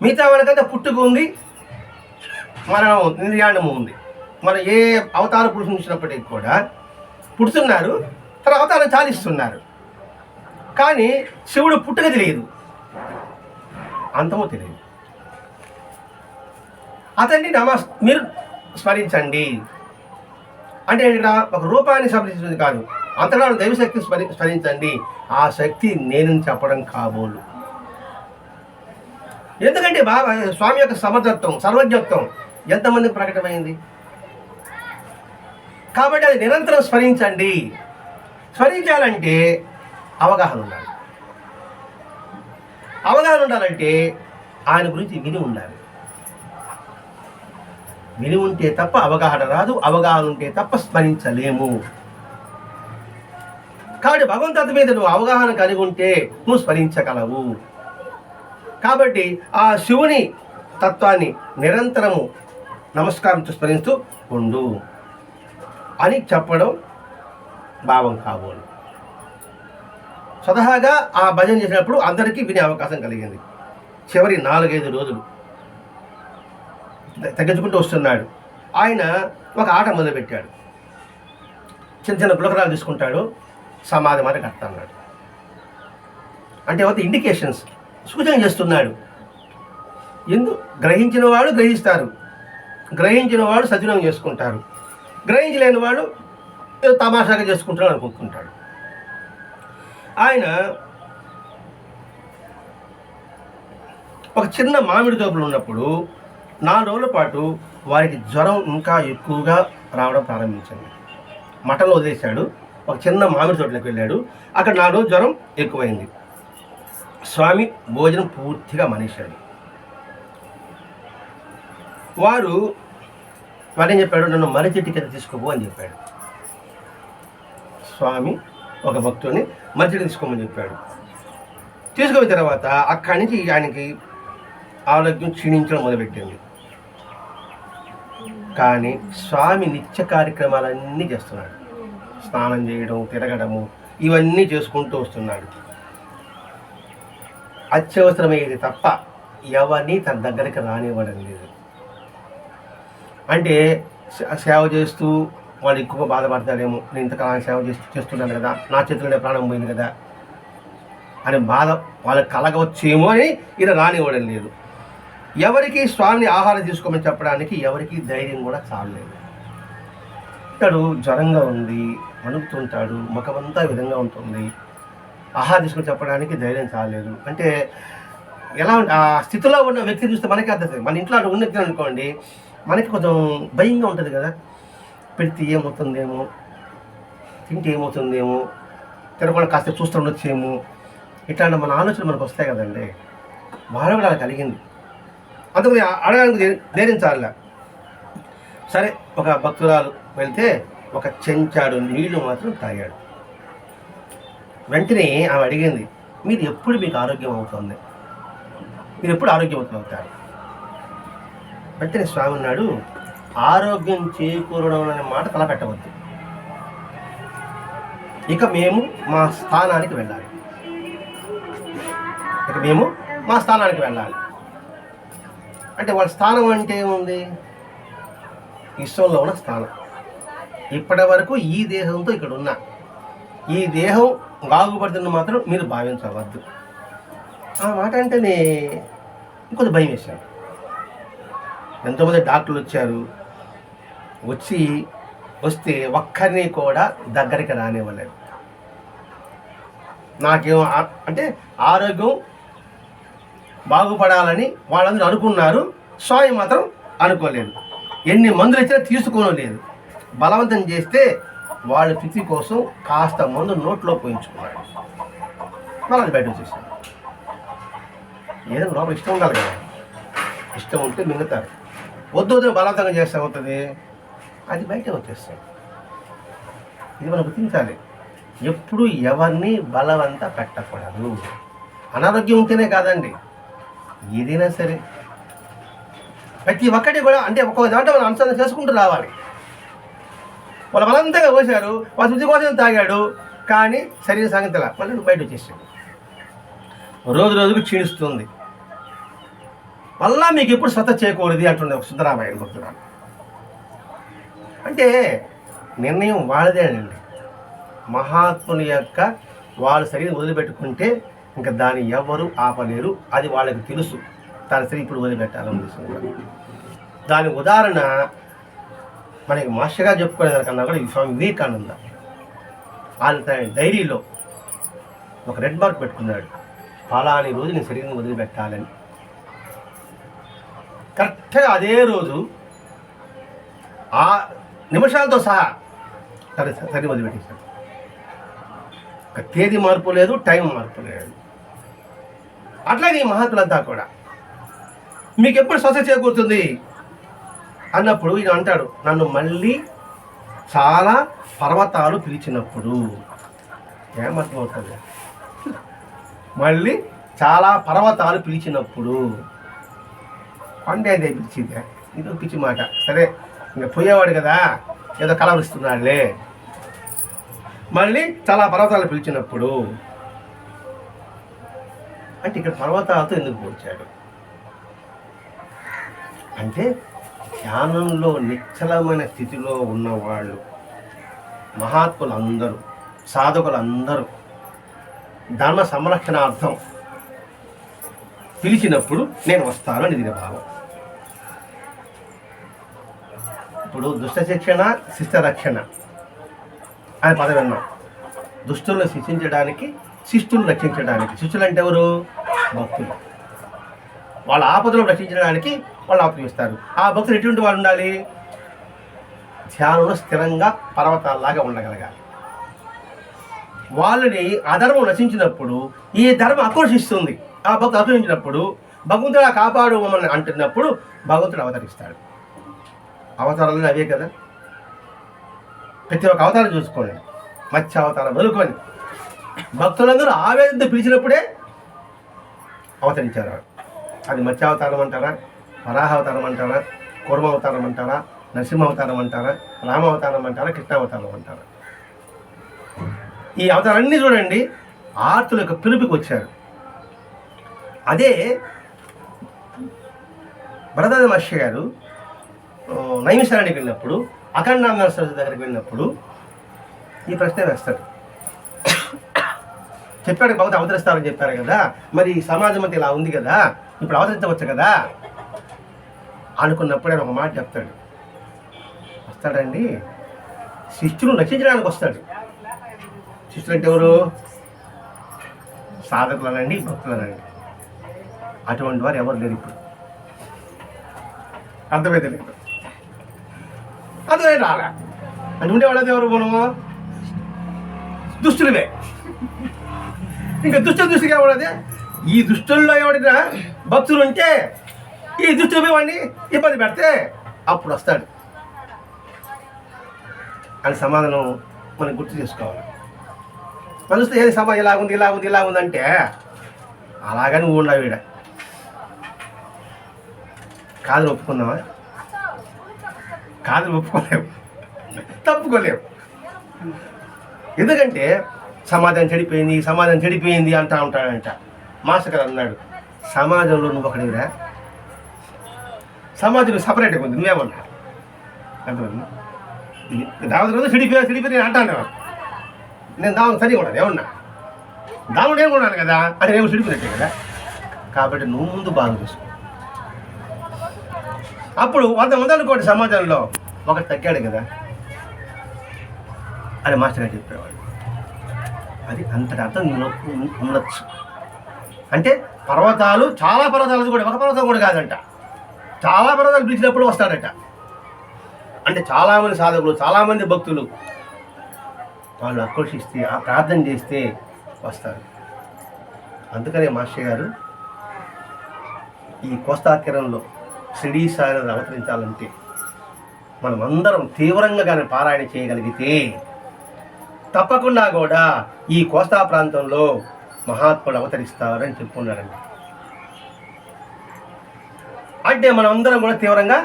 A: మిగతా వాళ్ళకంటే పుట్టుక ఉంది, మరణం నిర్యాణము ఉంది. మనం ఏ అవతార పురుషుని ఇచ్చినప్పటికీ కూడా పుడుతున్నారు, తన అవతారం చాలిస్తున్నారు. కానీ శివుడు పుట్టుక తెలియదు, అంతము తెలియదు. అతన్ని మీరు స్మరించండి అంటే ఇక్కడ ఒక రూపాన్ని స్మరించింది కాదు, అంతటా దైవశక్తి స్మరించండి. ఆ శక్తి నేను చెప్పడం కాబోలు. ఎందుకంటే బాబా స్వామి యొక్క సమర్థత్వం, సర్వజ్ఞత్వం ఎంతమందికి ప్రకటమైంది. కాబట్టి అది నిరంతరం స్మరించండి. స్మరించాలంటే అవగాహన ఉండాలి. అవగాహన ఉండాలంటే ఆయన గురించి విని ఉండాలి. విని ఉంటే తప్ప అవగాహన రాదు, అవగాహన ఉంటే తప్ప స్మరించలేము. కాబట్టి భగవంతుడి మీద నువ్వు అవగాహన కలిగి ఉంటే నువ్వు స్మరించగలవు. కాబట్టి ఆ శివుని తత్వాన్ని నిరంతరము నమస్కారంతో స్మరిస్తూ ఉండు అని చెప్పడం భావం కాబోలు. స్వతహాగా ఆ భజన చేసినప్పుడు అందరికీ వినే అవకాశం కలిగింది. చివరి 4-5 రోజులు తగ్గించుకుంటూ వస్తున్నాడు. ఆయన ఒక ఆట మొదలుపెట్టాడు. చిన్న చిన్న గులకరాలు తీసుకుంటాడు, సమాధి మాట కడతాడు. అంటే ఒక ఇండికేషన్స్, సూచన చేస్తున్నాడు. గ్రహించిన వాడు గ్రహిస్తారు, గ్రహించిన వాడు సద్వినియోగం చేసుకుంటారు, గ్రహించలేని వాడు ఏదో తమాషాగా చేసుకుంటాడు అనుకుంటుంటాడు. ఆయన ఒక చిన్న మామిడి తోపులు ఉన్నప్పుడు 4 రోజుల పాటు వారికి జ్వరం ఇంకా ఎక్కువగా రావడం ప్రారంభించింది. మఠంలో వదిలేశాడు. ఒక చిన్న మామిడి తోటలోకి వెళ్ళాడు. అక్కడ 4 రోజులు జ్వరం ఎక్కువైంది. స్వామి భోజనం పూర్తిగా మానేశాడు. వాడేం చెప్పాడు, నన్ను మర్రి చెట్టు కింద తీసుకోపో అని చెప్పాడు. స్వామి ఒక భక్తుడిని మర్రి చెట్టు తీసుకోమని చెప్పాడు. తీసుకున్న తర్వాత అక్కడి నుంచి ఆయనకి ఆరోగ్యం క్షీణించడం మొదలుపెట్టింది. కానీ స్వామి నిత్య కార్యక్రమాలన్నీ చేస్తున్నాడు. స్నానం చేయడం, తిరగడము, ఇవన్నీ చేసుకుంటూ వస్తున్నాడు. అత్యవసరమయ్యేది తప్ప ఎవరిని తన దగ్గరికి రానివ్వడం లేదు. అంటే సేవ చేస్తూ వాళ్ళు ఎక్కువ బాధపడతారేమో, నేను ఇంతకాలం సేవ చేస్తున్నాను కదా, నా చేతిలోనే ప్రాణం పోయింది కదా అనే బాధ వాళ్ళకి కలగవచ్చేమో అని ఈయన రానివ్వడం లేదు. ఎవరికి స్వామిని ఆహారం తీసుకోమని చెప్పడానికి ఎవరికి ధైర్యం కూడా చాలలేదు. ఇతడు జ్వరంగా ఉంది, వణుకుతుంటాడు, ముఖమంతా విధంగా ఉంటుంది. ఆహారం తీసుకొని చెప్పడానికి ధైర్యం చాలలేదు. అంటే ఎలా ఆ స్థితిలో ఉన్న వ్యక్తిని చూస్తే మనకి అర్థం. మన ఇంట్లో అటు ఉన్న వ్యక్తిని అనుకోండి, మనకి కొంచెం భయంగా ఉంటుంది కదా, పెడితే ఏమవుతుందేమో, తింటే ఏమవుతుందేమో, తినకుండా కాస్త చూస్తుండొచ్చేమో, ఇట్లాంటి మన ఆలోచనలు మనకు వస్తాయి కదండి. వాళ్ళు కూడా అలా కలిగింది. అందుకని అడగడానికి ధైర్యం చాలే. సరే, ఒక భక్తురాలు వెళ్తే ఒక చెంచాడు నీళ్లు మాత్రం తాగాడు. వెంటనే ఆమె అడిగింది, మీరు ఎప్పుడు మీకు ఆరోగ్యం అవుతుంది, మీరు ఎప్పుడు ఆరోగ్యవంతులు? వెంటనే స్వామి అన్నాడు, ఆరోగ్యం చేకూరడం అనే మాట తలపెట్టవద్దు. ఇక మేము మా స్థానానికి వెళ్ళాలి. అంటే వాళ్ళ స్థానం అంటే ఏముంది? విశ్వంలో ఉన్న స్థానం. ఇప్పటి వరకు ఈ దేహంతో ఇక్కడ ఉన్నా, ఈ దేహం బాగుపడుతున్న మాత్రం మీరు భావించవద్దు. ఆ మాట అంటేనే ఇంకొంచెం భయం వేశాడు. ఎంతోమంది డాక్టర్లు వచ్చారు, వస్తే ఒక్కరిని కూడా దగ్గరికి రానివ్వలేదు. నాకేమో అంటే ఆరోగ్యం బాగుపడాలని వాళ్ళందరూ అనుకున్నారు, స్వామి మాత్రం అనుకోలేదు. ఎన్ని మందులు ఇచ్చినా తీసుకోలేదు. బలవంతం చేస్తే వాళ్ళ స్థితి కోసం కాస్త మందు నోట్లో పోయించుకున్నాడు. మళ్ళీ అది బయట వచ్చేసాడు. ఏదైనా లోపల ఇష్టం ఉండాలి కదా, ఇష్టం ఉంటే మింగుతారు. వద్దు బలవంతంగా చేస్తే అవుతుంది, అది బయట వచ్చేస్తాయి. ఇది మనం గుర్తించాలి. ఎప్పుడు ఎవరిని బలవంత పెట్టకూడదు. అనారోగ్యం ఉంటేనే కాదండి, ఏదైనా సరే ప్రతి ఒక్కటి కూడా అంటే ఒక్కొక్క దాంట్లో మనం అనుసరణ చేసుకుంటూ రావాలి. వాళ్ళు బలవంతంగా పోసారు, వాళ్ళ శుద్ధి కోసం తాగాడు, కానీ శరీర సంగతిలా మళ్ళీ బయట వచ్చేసాడు. రోజుకు క్షీణిస్తుంది. మళ్ళా మీకు ఎప్పుడు స్వత చేయకూడదు అంటుండే ఒక సిద్ధరామయ్య భక్తురాలు. అంటే నిర్ణయం వాళ్ళదేనండి. మహాత్ముని యొక్క వాళ్ళ శరీరం వదిలిపెట్టుకుంటే ఇంకా దాన్ని ఎవరు ఆపలేరు. అది వాళ్ళకి తెలుసు, తన శరీరం ఇప్పుడు వదిలిపెట్టాలని ఉద్దేశం. దాని ఉదాహరణ మనకి మాస్టర్గా చెప్పుకునేదానికన్నా కూడా ఈ స్వామి వివేకానంద ఆయన తన డైరీలో ఒక రెడ్ మార్క్ పెట్టుకున్నాడు, ఫలాని రోజు నీ శరీరం వదిలిపెట్టాలని. కరెక్ట్గా అదే రోజు ఆ నిమిషాలతో సహా శరీరం వదిలిపెట్టేశాడు. ఒక తేదీ మార్పు లేదు, టైం మార్పు లేదు. అట్లాగే ఈ మహాత్ములంతా కూడా మీకు ఎప్పుడు స్వస్థ చేకూరుతుంది అన్నప్పుడు ఈయన అంటాడు, నన్ను మళ్ళీ చాలా పర్వతాలు పిలిచినప్పుడు. ఏమర్థమవుతుంది? మళ్ళీ చాలా పర్వతాలు పిలిచినప్పుడు అంటే అదే పిలిచిందే. ఇది పిచ్చి మాట. సరే, ఇంకా పోయేవాడు కదా, ఏదో కలవరిస్తున్నాడులే. మళ్ళీ చాలా పర్వతాలు పిలిచినప్పుడు అంటే ఇక్కడ పర్వతాలతో ఎందుకు పోల్చాడు అంటే, ధ్యానంలో నిశ్చలమైన స్థితిలో ఉన్నవాళ్ళు, మహాత్ములందరూ, సాధకులందరూ ధర్మ సంరక్షణార్థం పిలిచినప్పుడు నేను వస్తాను అని దీని భావం. ఇప్పుడు దుష్ట శిక్షణ, శిష్ట రక్షణ అని పదం విన్నాం. దుష్టులను శిక్షించడానికి, శిష్టులను రక్షించడానికి. శిష్యులు అంటే ఎవరు? భక్తులు. వాళ్ళ ఆపదలు రక్షించడానికి వాళ్ళు అవతరిస్తారు. ఆ భక్తులు ఎటువంటి వాళ్ళు ఉండాలి? ధ్యానంలో స్థిరంగా పర్వతాల్లాగా ఉండగలగాలి. వాళ్ళని అధర్మం నశించినప్పుడు ఈ ధర్మం ఆకర్షిస్తుంది. ఆ భక్తులు ఆకర్షించినప్పుడు భగవంతుడు కాపాడు మమ్మల్ని అంటున్నప్పుడు భగవంతుడు అవతరిస్తాడు. అవతారాలు అవే కదా. ప్రతి ఒక్క అవతారం చూసుకోండి. మత్స్య అవతారం వదులుకొని భక్తులందరూ ఆవేదనతో పిలిచినప్పుడే అవతరించారు. అది మత్స్యావతారం అంటారా, వరాహావతారం అంటారా, కూర్మ అవతారం అంటారా, నరసింహ అవతారం అంటారా, రామావతారం అంటారా, కృష్ణావతారం అంటారా? ఈ అవతారాన్ని చూడండి, ఆర్తుల యొక్క పిలుపుకి వచ్చారు. అదే భరద్వాజ మహర్షి గారు నైమిషారానికి వెళ్ళినప్పుడు, అఖండానంద సరస్వతి దగ్గరికి వెళ్ళినప్పుడు ఈ ప్రశ్న వేస్తాడు. చెప్పాడు భగవత్ అవతరిస్తారని చెప్పారు కదా, మరి సమాజం అంతా ఇలా ఉంది కదా, ఇప్పుడు అవతరించవచ్చు కదా అనుకున్నప్పుడు ఆయన ఒక మాట చెప్తాడు. వస్తాడండి, శిష్యులు రక్షించడానికి వస్తాడు. శిష్యులు అంటే ఎవరు? సాధకులనండి, భక్తులనండి. అటువంటి వారు ఎవరు లేరు ఇప్పుడు. అర్థమైతే లేదు. అందుకని రాలే అంటే ఉండేవాళ్ళది ఎవరు? మనము దుష్టులమే. ఇంకా దుష్టుగా ఎవడదే? ఈ దుష్టుల్లో ఎవడైనా భక్తులు ఉంటే ఈ దుష్టులు వాడిని ఇబ్బంది పెడితే అప్పుడు వస్తాడు అని సమాధానం మనం గుర్తు చేసుకోవాలి. మనసు ఏది సమాజం ఇలా ఉందంటే అలాగని నువ్వు ఉండవు. వీడ కాదని ఒప్పుకుందామా? కాదని ఒప్పుకోలేవు, తప్పుకోలేవు. ఎందుకంటే సమాజం చెడిపోయింది అంటా ఉంటాడంట. మాస్టర్ గారు అన్నాడు, సమాజంలో నువ్వు ఒకటిరా, సమాజం సపరేట్గా ఉంది, నువ్వేమన్నా అర్థమైంది. దావత్ రోజు చెడిపోయి నేను అంటాను. నేను దావత్ సరిగా ఉన్నాను, ఏమన్నా దావుడు ఏమన్నాను కదా అని నేను చెడిపోయినట్టే కదా. కాబట్టి నువ్వు ముందు బాగా చూసుకో. అప్పుడు 100 అనుకోండి, సమాజంలో ఒకటి తగ్గాడు కదా అని మాస్టర్ గారు చెప్పేవాడు. అది అంతటి అర్థం ఉండొచ్చు. అంటే పర్వతాలు, చాలా పర్వతాలు కూడా, ఒక పర్వతం కూడా కాదంట, చాలా పర్వతాలు పిలిచినప్పుడు వస్తాడట. అంటే చాలామంది సాధకులు, చాలామంది భక్తులు వాళ్ళు ఆకర్షిస్తే, ఆ ప్రార్థన చేస్తే వస్తారు. అందుకనే మాస్టర్ గారు ఈ కోస్తా తీరంలో షిరిడీ సాయినాథ్ అవతరించాలంటే మనం అందరం తీవ్రంగా కానీ పారాయణ చేయగలిగితే తప్పకుండా కూడా ఈ కోస్తా ప్రాంతంలో మహాత్ముడు అవతరిస్తారని చెప్పుకున్నారండి. అంటే మనం అందరం కూడా తీవ్రంగా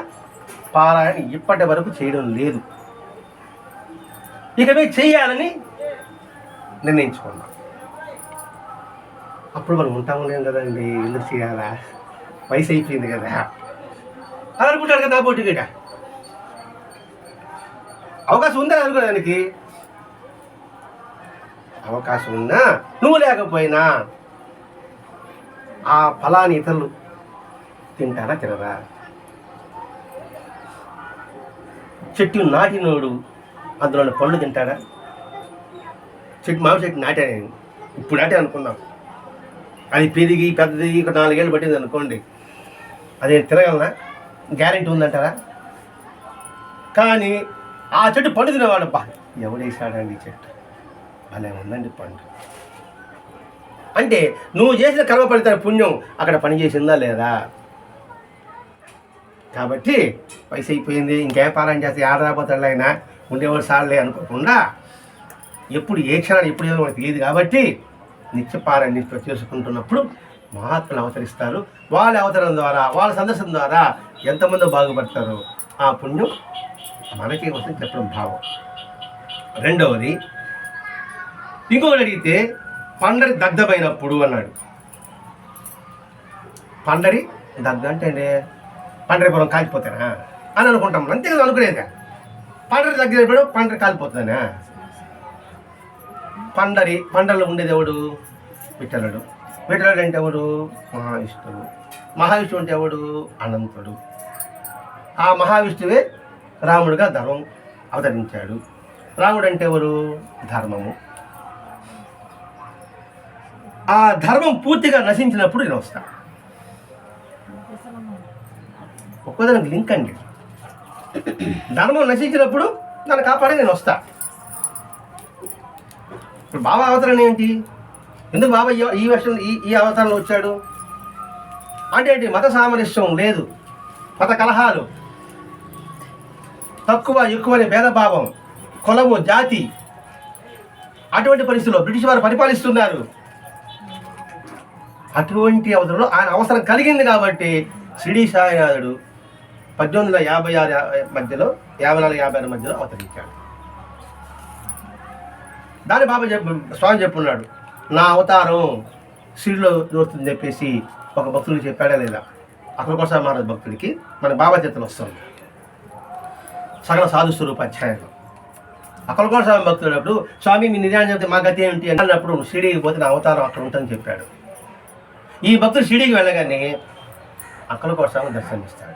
A: పారాయణ ఇప్పటి వరకు చేయడం లేదు. ఇక మేము చేయాలని నిర్ణయించుకున్నాం. అప్పుడు మనం ఉంటాము లేం కదండి, ఎందుకు చేయాలా, వయసు అయిపోయింది కదా అని అనుకుంటాడు కదా. పోటీగా అవకాశం ఉందని అనుకోడానికి అవకాశం ఉన్నా నువ్వు లేకపోయినా ఆ ఫలాన్ని ఇతరులు తింటారా తినరా? చెట్టు నాటినోడు అందులో పళ్ళు తింటాడా? మామిడి చెట్టు నాటే, ఇప్పుడు నాటే అనుకుందాం, అది పెరిగి పెద్దది 4 ఏళ్ళు పట్టింది అనుకోండి, అదే తిరగలనా? గ్యారెంటీ ఉందంటారా? కానీ ఆ చెట్టు పండు తినేవాడు, బా ఎవడేసాడండి ఈ చెట్టు, భలే ఉందండి పండు. అంటే నువ్వు చేసిన కర్మ ఫలితాల పుణ్యం అక్కడ పనిచేసిందా లేదా? కాబట్టి వయసు అయిపోయింది, ఇంకేం పాలన చేస్తే ఆడరాపోతాడు అయినా ఉండేవాడు సార్లే అనుకోకుండా, ఎప్పుడు ఏ క్షణాన్ని ఎప్పుడు ఏదో మనకు తెలియదు కాబట్టి నిత్యపారాయణ చేసుకుంటున్నప్పుడు మహాత్ములు అవతరిస్తారు. వాళ్ళ అవతరం ద్వారా, వాళ్ళ సందర్శనం ద్వారా ఎంతమంది బాగుపడతారో ఆ పుణ్యం మనకి కోసం చెప్పడం భావం. రెండవది ఇంకొకటి అడిగితే, పండరి దగ్ధమైనప్పుడు అన్నాడు. పండరి దగ్ధ అంటే పండరిపురం కాలిపోతానా అని అనుకుంటాం, అంతే కదా అనుకునేది. పండరి దగ్గర పండరి కాలిపోతుందనా? పండరిలో ఉండేది ఎవడు? విఠలుడు. విఠలుడు అంటే ఎవడు? మహావిష్ణువు. మహావిష్ణువు అంటే ఎవడు? అనంతుడు. ఆ మహావిష్ణువే రాముడుగా ధర్మం అవతరించాడు. రాముడు అంటే ఎవరు? ధర్మము. ఆ ధర్మం పూర్తిగా నశించినప్పుడు నేను వస్తాను. ఒక్కోదానికి లింక్ అండి. ధర్మం నశించినప్పుడు దాన్ని కాపాడే నేను వస్తా. ఇప్పుడు బాబా అవతారం ఏంటి? ఎందుకు బాబా ఈ వర్షం ఈ అవతారంలో వచ్చాడు అంటే ఏంటి? మత సామరస్యం లేదు, మత కలహాలు, తక్కువ ఎక్కువ అనే భేదభావం, కులము జాతి, అటువంటి పరిస్థితుల్లో బ్రిటిష్ వారు పరిపాలిస్తున్నారు. అటువంటి అవసరంలో ఆయన అవసరం కలిగింది కాబట్టి షిరిడి సాయినాథుడు 1856 మధ్యలో 54-56 మధ్యలో అవతరించాడు. దాని బాబా స్వామి చెప్పున్నాడు, నా అవతారం షిరిడిలో దొరుకుతుందని చెప్పేసి ఒక భక్తుడికి చెప్పాడా లేదా? అక్కడికోసం మహారాజ్ భక్తుడికి మన బాబా చేతులు వస్తుంది సకల సాధు స్వరూప అధ్యాయంలో. అక్కడికోసం భక్తుడు స్వామి మీ నిజాన్ని చెప్తే మా గతి ఏమిటి అన్నప్పుడు షిరిడికి పోతే నా అవతారం అక్కడ ఉంటుందని చెప్పాడు. ఈ భక్తుడు షిరిడికి వెళ్ళగానే అక్కడికోసం దర్శనమిస్తాడు.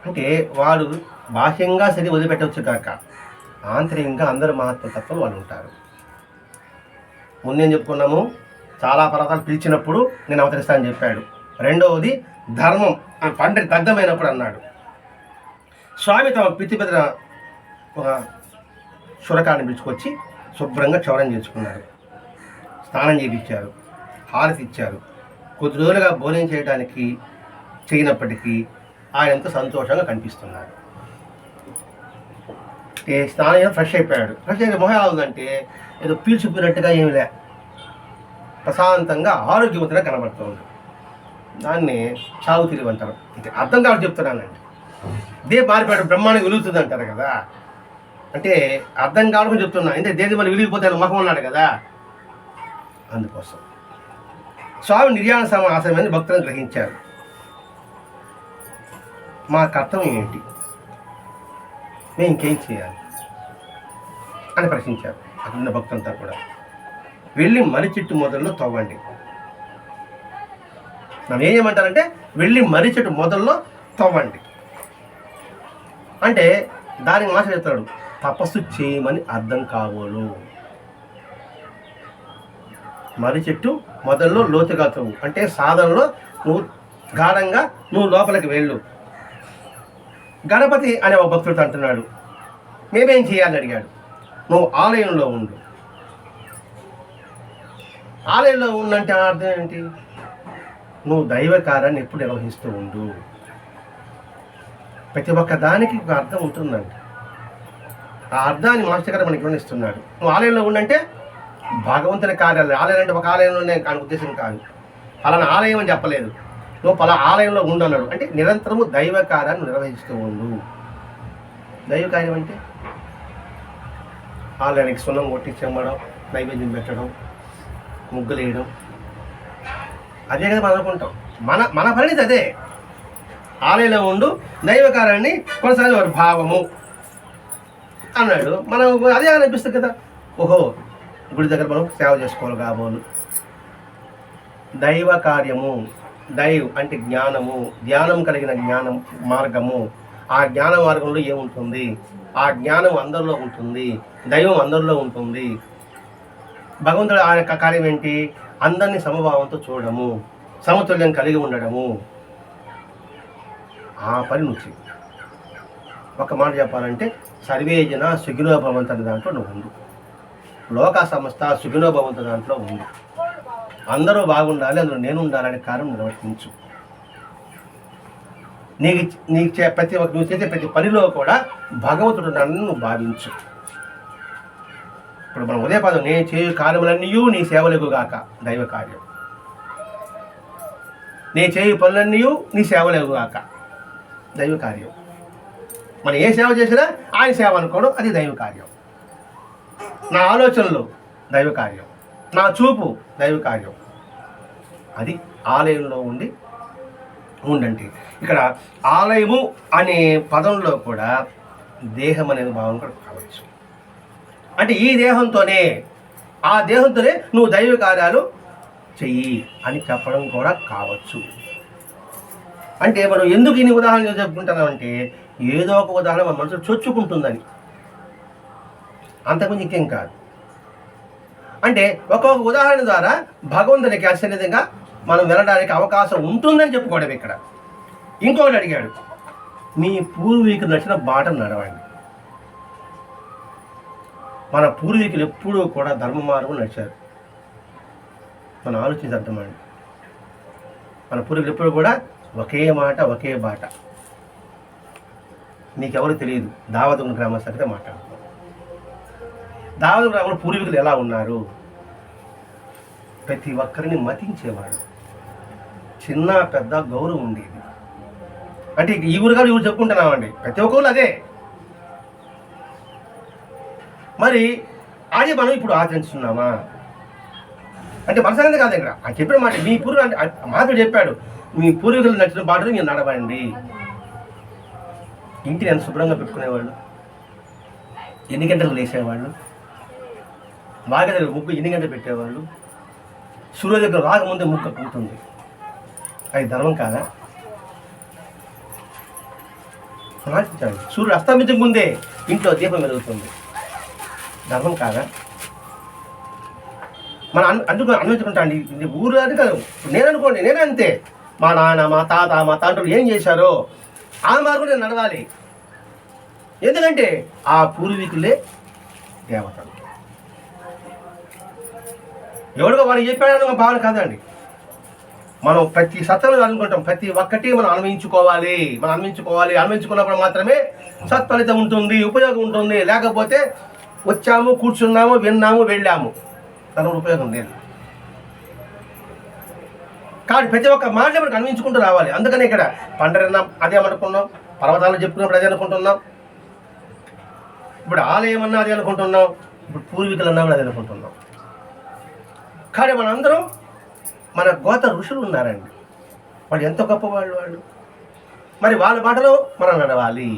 A: అంటే వాడు బాహ్యంగా సరి వదిలిపెట్టవచ్చు కాక ఆంతరికంగా అందరు మహాత్మతత్వం వాళ్ళు ఉంటారు. ముందేం చెప్పుకున్నాము, చాలా పర్వతాలు పిలిచినప్పుడు నేను అవతరిస్తానని చెప్పాడు. రెండవది ధర్మం పండ్రి దగ్ధమైనప్పుడు అన్నాడు. స్వామి తమ పితిపెద్ద ఒక శురకాన్ని పిలుచుకొచ్చి శుభ్రంగా క్షౌరం చేసుకున్నారు, స్నానం చేయించారు, హారతి ఇచ్చారు. కొద్ది రోజులుగా భోజనం చేయడానికి చేయనప్పటికీ ఆయన ఎంతో సంతోషంగా కనిపిస్తున్నారు. స్నానం ఫ్రెష్ అయిపోయాడు. ఫ్రెష్ అయిన మొహం ఎలా ఉందంటే ఏదో పీల్చుకున్నట్టుగా ఏమి లే, ప్రశాంతంగా ఆరోగ్యవంతంగా కనబడుతుంది. దాన్ని చావు తిరిగి అంటారు. ఇది అర్థం కాబట్టి చెప్తున్నానండి. దే మారిపోయాడు బ్రహ్మాండం వెలుగుతుంది అంటారు కదా, అంటే అర్థం కావడం చెప్తున్నా. అంటే దేని మళ్ళీ వెలిగిపోతే మొహం ఉన్నాడు కదా, అందుకోసం స్వామి నిర్యాణ ఆశ్రమాన్ని భక్తులను గ్రహించారు. మా కర్తవ్యం ఏంటి, మేము ఇంకేం చేయాలి అని ప్రశ్నించారు. అక్కడున్న భక్తులంతా కూడా వెళ్ళి మర్రి చెట్టు మొదల్లో తవ్వండి. నన్ను ఏం చేయమంటారంటే వెళ్ళి మర్రి చెట్టు మొదల్లో తవ్వండి అంటే దానికి మాట చెప్తాడు, తపస్సు చేయమని అర్థం కావోలు. మర్రి చెట్టు మొదల్లో లోతుగా తవ్వు అంటే సాధనలో నువ్వు గాఢంగా నువ్వు లోపలికి వెళ్ళు. గణపతి అనే ఒక భక్తుడితో అంటున్నాడు, మేమేం చేయాలని అడిగాడు. నువ్వు ఆలయంలో ఉండు. ఆలయంలో ఉండంటే అర్థం ఏంటి? నువ్వు దైవ కార్యాన్ని ఎప్పుడు నిర్వహిస్తూ ఉండు. ప్రతి ఒక్క దానికి ఒక అర్థం ఉంటుందండి. ఆ అర్థాన్ని మాస్టర్ గారు మనకి వివరిస్తున్నాడు. నువ్వు ఆలయంలో ఉండంటే భగవంతుని కార్యాలు. ఆలయం అంటే ఒక ఆలయంలోనే కాని ఉద్దేశం కాదు, అలానే ఆలయం అని చెప్పలేదు. నువ్వు పలా ఆలయంలో ఉండు అన్నాడు. అంటే నిరంతరము దైవ కార్యాన్ని నిర్వహిస్తూ ఉండు. దైవ కార్యం అంటే ఆలయానికి సున్నం కొట్టి చెమ్మడం, నైవేద్యం పెట్టడం, ముగ్గులు వేయడం, అదే కదా మనం అనుకుంటాం. మన పరిణితి అదే. ఆలయంలో ఉండు, దైవ కార్యాన్ని కొనసాగే వారి భావము అన్నాడు. మనం అదే అనిపిస్తుంది కదా, ఓహో గుడి దగ్గర మనం సేవ చేసుకోవాలి కాబోలు. దైవ కార్యము, దైవ్ అంటే జ్ఞానము, ధ్యానం కలిగిన జ్ఞానం మార్గము. ఆ జ్ఞాన మార్గంలో ఏముంటుంది? ఆ జ్ఞానం అందరిలో ఉంటుంది, దైవం అందరిలో ఉంటుంది. భగవంతుడు ఆ యొక్క కార్యం ఏంటి? అందరినీ సమభావంతో చూడడము, సమతుల్యం కలిగి ఉండడము. ఆ పని నుంచి ఒక మాట చెప్పాలంటే సర్వేజన సుఖినోభవంతుని దాంట్లో నువ్వు ఉండు. లోక సంస్థ సుఖినోభవంతు దాంట్లో ఉంది. అందరూ బాగుండాలి, అందులో నేను ఉండాలనే కార్యం నిర్వర్తించు. నువ్వు చేసే ప్రతి పనిలో కూడా భగవంతుడు నన్ను నువ్వు భావించు. ఇప్పుడు మనం ఉదయ పదం, నేను చేయు కార్యములన్నీ నీ సేవలేగుగాక, దైవ కార్యం. నేను చేయు పనులన్నీ నీ సేవలేగుగాక, దైవ కార్యం. మనం ఏ సేవ చేసినా ఆయన సేవ అనుకోవడం, అది దైవ కార్యం. నా ఆలోచనలు దైవ కార్యం, నా చూపు దైవ కార్యం. అది ఆలయంలో ఉండండి. ఇక్కడ ఆలయము అనే పదంలో కూడా దేహం అనేది భావం కూడా కావచ్చు. అంటే ఈ దేహంతోనే, ఆ దేహంతోనే నువ్వు దైవ కార్యాలు చెయ్యి అని చెప్పడం కూడా కావచ్చు. అంటే మనం ఎందుకు ఇన్ని ఉదాహరణలు చెప్పుకుంటున్నామంటే ఏదో ఒక ఉదాహరణ మన మనసు చొచ్చుకుంటుందని, అంతకుముందు ఇంకేం కాదు. అంటే ఒక్కొక్క ఉదాహరణ ద్వారా భగవంతునికి అసన్నిధంగా మనం వెళ్ళడానికి అవకాశం ఉంటుందని చెప్పుకోవడం ఇక్కడ. ఇంకొకటి అడిగాడు, మీ పూర్వీకులు నడిచిన బాటను నడవండి. మన పూర్వీకులు ఎప్పుడూ కూడా ధర్మ మార్గం నడిచారు. మనం ఆలోచించి అర్థమండి. మన పూర్వీకులు ఎప్పుడు కూడా ఒకే మాట ఒకే బాట. నీకెవరు తెలియదు, దావతుల గ్రామస్తులతో మాట్లాడుతున్నాం. దావతుల గ్రామంలో పూర్వీకులు ఎలా ఉన్నారు? ప్రతి ఒక్కరిని మతించేవాడు, చిన్న పెద్ద గౌరవం ఉండేది. అంటే ఈ ఊరు కాదు, ఊరు చెప్పుకుంటున్నామండి, ప్రతి ఒక్కరు అదే. మరి అది మనం ఇప్పుడు ఆచరిస్తున్నామా అంటే మన సంగతి కాదు. ఇక్కడ ఆయన చెప్పిన మాట, మీ పూర్వ అంటే మాతో చెప్పాడు, మీ పూర్వీకులు నచ్చిన బాటలు మీరు నడవండి. ఇంటిని ఎంత శుభ్రంగా పెట్టుకునేవాళ్ళు, ఎన్ని గంటలు లేసేవాళ్ళు, వాగ దగ్గర ముగ్గు ఎన్ని గంటలు పెట్టేవాళ్ళు, సూర్య దగ్గర రాకముందే ముక్క కూతుంది. అది ధర్మం కాదా? ఆలోచించాలి. సూర్యుడు అస్తమించక ముందే ఇంట్లో దీపం వెలుగుతుంది, ధర్మం కాదా? మన అందుకు అన్వించుకుంటా అండి. ఊరు అది కాదు, నేను అనుకోండి, నేనే అంతే. మా నాన్న, మా తాత, మా తండ్రులు ఏం చేశారో ఆ మార్గం నేను నడవాలి. ఎందుకంటే ఆ పూర్వీకులే దేవతలు. ఎవరికో వాడు చెప్పాడని భావన కాదండి. మనం ప్రతి సత్సంగం అనుకుంటాం, ప్రతి ఒక్కటి మనం అనుభవించుకోవాలి. అనుభవించుకున్నప్పుడు మాత్రమే సత్ఫలితం ఉంటుంది, ఉపయోగం ఉంటుంది. లేకపోతే వచ్చాము, కూర్చున్నాము, విన్నాము, వెళ్ళాము, దాని ఉపయోగం లేదు. కాబట్టి ప్రతి ఒక్క మాట మనకు అనుభవించుకుంటూ రావాలి. అందుకని ఇక్కడ పండరన్నాం అదే అనుకున్నాం, పర్వతాలు చెప్పుకున్నప్పుడు అదే అనుకుంటున్నాం, ఇప్పుడు ఆలయం అన్నా అదే అనుకుంటున్నాం, ఇప్పుడు పూర్వీకులు అన్నా కూడా అదే అనుకుంటున్నాం. కానీ మనందరం మన గోత ఋషులు ఉన్నారండి, వాళ్ళు ఎంత గొప్పవాళ్ళు వాళ్ళు. మరి వాళ్ళ బాటలో మనం నడవాలి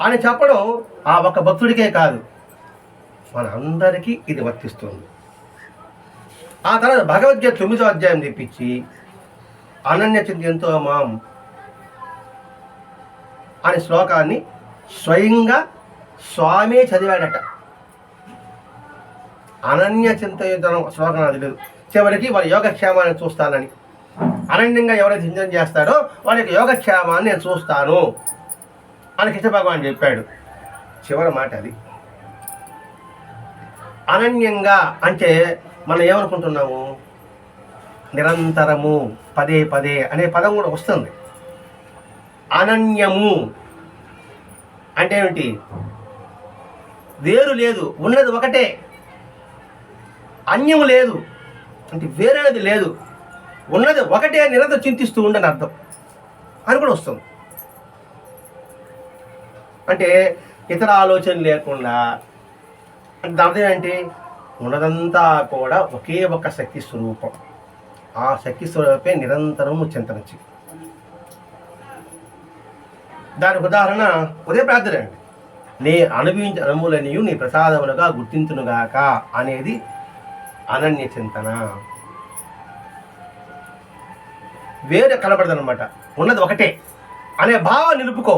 A: అని చెప్పడం ఆ ఒక్క భక్తుడికే కాదు, మన అందరికీ ఇది వర్తిస్తుంది. ఆ తర్వాత భగవద్గీత 9వ అధ్యాయం తెప్పించి అనన్య చింతయంతో మాం అనే శ్లోకాన్ని స్వయంగా స్వామి చదివాడట. అనన్య చింతన శ్లోకం అది లేదు. చివరికి వారి యోగక్షేమాన్ని చూస్తానని, అనన్యంగా ఎవరైతే చింతన చేస్తాడో వాళ్ళకి యోగక్షేమాన్ని నేను చూస్తాను అని కృష్ణ భగవాన్ చెప్పాడు. చివరి మాట అది. అనన్యంగా అంటే మనం ఏమనుకుంటున్నాము, నిరంతరము, పదే పదే అనే పదం కూడా వస్తుంది. అనన్యము అంటే ఏమిటి? వేరు లేదు, ఉన్నది ఒకటే. అన్యము లేదు అంటే వేరేది లేదు, ఉన్నది ఒకటే, నిరంతరం చింతిస్తూ ఉండని అర్థం అని కూడా వస్తుంది. అంటే ఇతర ఆలోచన లేకుండా, అంటే అర్థం ఏంటి? ఉన్నదంతా కూడా ఒకే ఒక శక్తి స్వరూపం. ఆ శక్తి స్వరూపే నిరంతరము చింతనచి. దానికి ఉదాహరణ ఉదయ ప్రార్థన అండి. నీ అనుభవించే అనుభూలనియు నీ ప్రసాదములుగా గుర్తించునుగాక అనేది అనన్య చింతన. వేరే కనబడదనమాట, ఉన్నది ఒకటే అనే భావం నిలుపుకో.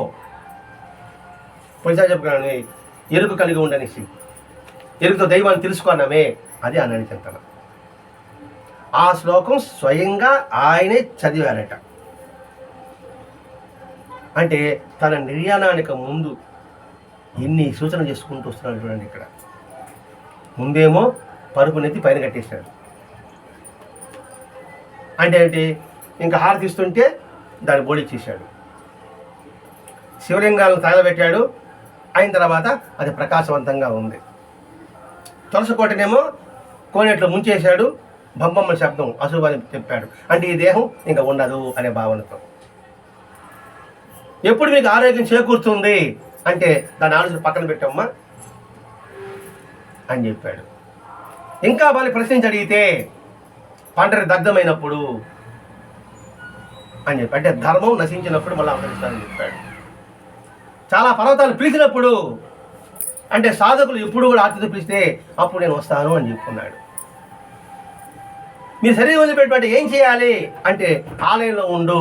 A: పోయిసారి చెప్పుకున్నాను, ఎరుకు కలిగి ఉండనేసి, ఎరుకుతో దైవాన్ని తెలుసుకున్నామే, అది అనన్య చింతన. ఆ శ్లోకం స్వయంగా ఆయనే చదివారట. అంటే తన నిర్యాణానికి ముందు ఎన్ని సూచన చేసుకుంటూ వస్తున్నాడు చూడండి. ఇక్కడ ముందేమో పరుపు నెత్తి పైన కట్టేశాడు. అంటే ఏంటి? ఇంకా హారతి ఇస్తుంటే దాన్ని బోడిచ్చేసాడు. శివలింగాలను తగలబెట్టాడు. అయిన తర్వాత అది ప్రకాశవంతంగా ఉంది. తులసి కోటనేమో కోనేట్లో ముంచేశాడు. బొమ్మమ్మ శబ్దం అశుభని చెప్పాడు. అంటే ఈ దేహం ఇంకా ఉండదు అనే భావనతో. ఎప్పుడు మీకు ఆరోగ్యం చేకూరుతుంది అంటే దాని ఆలోచన పక్కన పెట్టమ్మా అని చెప్పాడు. ఇంకా వాళ్ళని ప్రశ్నించి అడిగితే పంటరి దగ్ధమైనప్పుడు అని చెప్పి, అంటే ధర్మం నశించినప్పుడు మళ్ళీ అవతరిస్తానని చెప్పాడు. చాలా పర్వతాలు పిలిచినప్పుడు, అంటే సాధకులు ఎప్పుడు కూడా ఆతిథ్యం పిలిస్తే అప్పుడు నేను వస్తాను అని చెప్పుకున్నాడు. మీరు శరీరం వదిలిపెట్టుకుంటే ఏం చేయాలి అంటే ఆలయంలో ఉండు,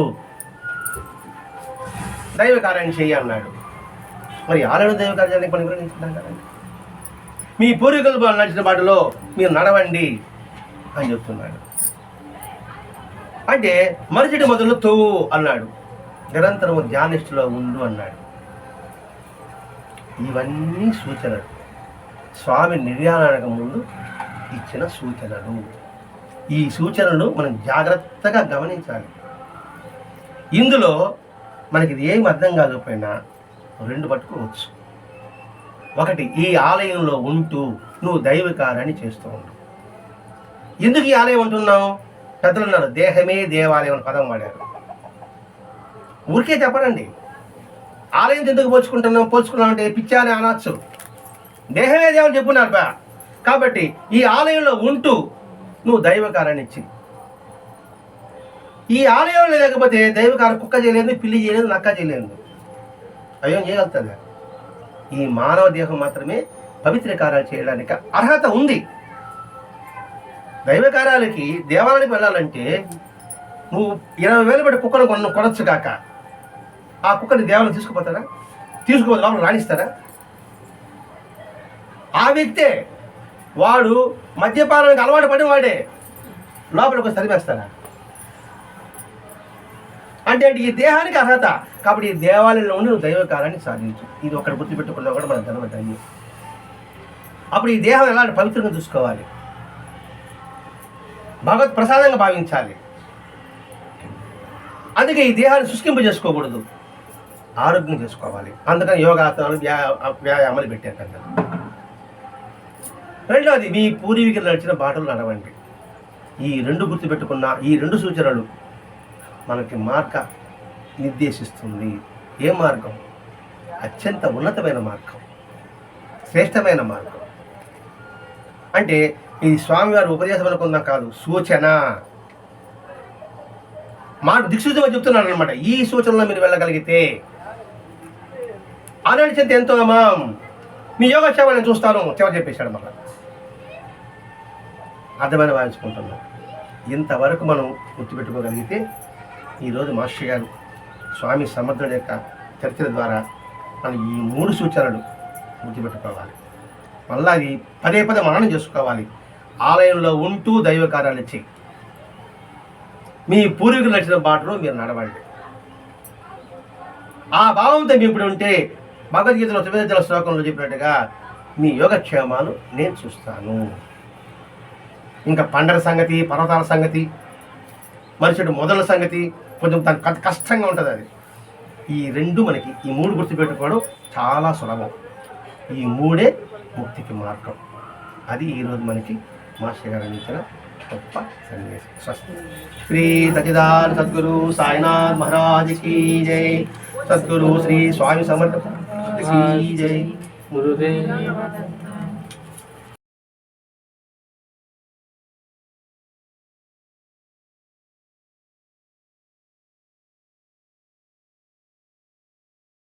A: దైవ కార్యాన్ని చెయ్యి అన్నాడు. మరి ఆలయంలో దైవ కార్యాన్ని పని నిర్వహించుకుంటాం కదండి. మీ పూర్వీకులు నడిచిన బాటలో మీరు నడవండి అని చెప్తున్నాడు. అంటే మరుసటి మొదలు తోవు అన్నాడు, నిరంతరము ధ్యానిష్ఠులో ఉండు అన్నాడు. ఇవన్నీ సూచనలు, స్వామి నిర్యాణానికి ముందు ఇచ్చిన సూచనలు. ఈ సూచనలు మనం జాగ్రత్తగా గమనించాలి. ఇందులో మనకి ఇది ఏం అర్థం కాకపోయినా రెండు పట్టుకోవచ్చు. ఒకటి, ఈ ఆలయంలో ఉంటూ నువ్వు దైవ కార్యాన్ని చేస్తూ ఉండు. ఎందుకు ఈ ఆలయం అంటున్నావు? పెద్దలు ఉన్నారు, దేహమే దేవాలయం అని పదం వాడారు. ఊరికే చెప్పరండి. ఆలయం ఎందుకు పోల్చుకున్నాం అంటే పిచ్చా అని అనొచ్చు. దేహమే దేవని చెప్పున్నారు బా. కాబట్టి ఈ ఆలయంలో ఉంటూ నువ్వు దైవ కార్యాన్ని ఇచ్చి, ఈ ఆలయంలో లేకపోతే దైవకారం కుక్క చేయలేదు, పిల్లి చేయలేదు, నక్క చేయలేదు. అయ్యో చేయగలుగుతుంది. ఈ మానవ దేహం మాత్రమే పవిత్ర కార్యాలు చేయడానికి అర్హత ఉంది. దైవ కార్యాలకి దేవాలయానికి వెళ్ళాలంటే నువ్వు 20,000 పెట్టి కుక్కను కొనొచ్చు కాక ఆ కుక్కని దేవాలయం తీసుకుపోతారా? తీసుకుపోతే లోపల రాణిస్తారా? ఆ వ్యక్తే వాడు మద్యపానానికి అలవాటు పడిన వాడే లోపలికి సరిపేస్తారా? అంటే ఈ దేహానికి అర్హత. కాబట్టి ఈ దేవాలయంలో ఉండి నువ్వు దైవ కార్యాన్ని సాధించు. ఇది ఒకటి గుర్తుపెట్టుకున్నా కూడా మన ధర్మధన్యం. అప్పుడు ఈ దేహం ఎలాంటి పవిత్రంగా చూసుకోవాలి, భగవత్ ప్రసాదంగా భావించాలి. అందుకే ఈ దేహాన్ని శుష్కింప చేసుకోకూడదు, ఆరోగ్యం చేసుకోవాలి. అందుకని యోగాసనాలు వ్యాయామాలు పెట్టారు. రెండవది, మీ పూర్వీకులు నడిచిన బాటలు నడవండి. ఈ రెండు గుర్తుపెట్టుకున్న ఈ రెండు సూచనలు మనకి మార్గ నిర్దేశిస్తుంది. ఏ మార్గం? అత్యంత ఉన్నతమైన మార్గం, శ్రేష్టమైన మార్గం. అంటే ఇది స్వామివారి ఉపదేశం అనుకుందా కాదు, సూచన. మాట దిక్సూచన చెప్తున్నాను అనమాట. ఈ సూచనలో మీరు వెళ్ళగలిగితే ఆనడిచేంత ఎంతో అమాం మీ యోగక్షేమాన్ని నేను చూస్తాను చివరి చెప్పేశాడు. మళ్ళీ అర్థమైన భావించుకుంటున్నాం. ఇంతవరకు మనం గుర్తుపెట్టుకోగలిగితే ఈరోజు మాస్టర్ గారు స్వామి సమర్థుడి యొక్క చరిత్ర ద్వారా మనం ఈ 3 సూచనలు గుర్తుపెట్టుకోవాలి. మళ్ళీ అది పదే మననం చేసుకోవాలి. ఆలయంలో ఉంటూ దైవ కార్యాలు ఇచ్చి మీ పూర్వీకులు నడిచిన బాటలో మీరు నడవండి. ఆ భావంతో మీ ఇప్పుడు ఉంటే భగవద్గీతలో 9వ శ్లోకంలో చెప్పినట్టుగా మీ యోగక్షేమాలు నేను చూస్తాను. ఇంకా పండగ సంగతి, పర్వతాల సంగతి, మనుషుడు మొదల సంగతి కొంచెం దానికి కష్టంగా ఉంటుంది. అది ఈ రెండు మనకి ఈ 3 గుర్తుపెట్టుకోవడం చాలా సులభం. ఈ 3 ముక్తికి మార్గం. అది ఈరోజు మనకి మాస్టర్ గారు అందించిన గొప్ప సందేశం. స్వస్తి. శ్రీ సచ్చిదానంద సద్గురు సాయినాథ్ మహారాజ్ కీ జై. సద్గురు శ్రీ స్వామి సమర్థ కీ జై. గురుదేవ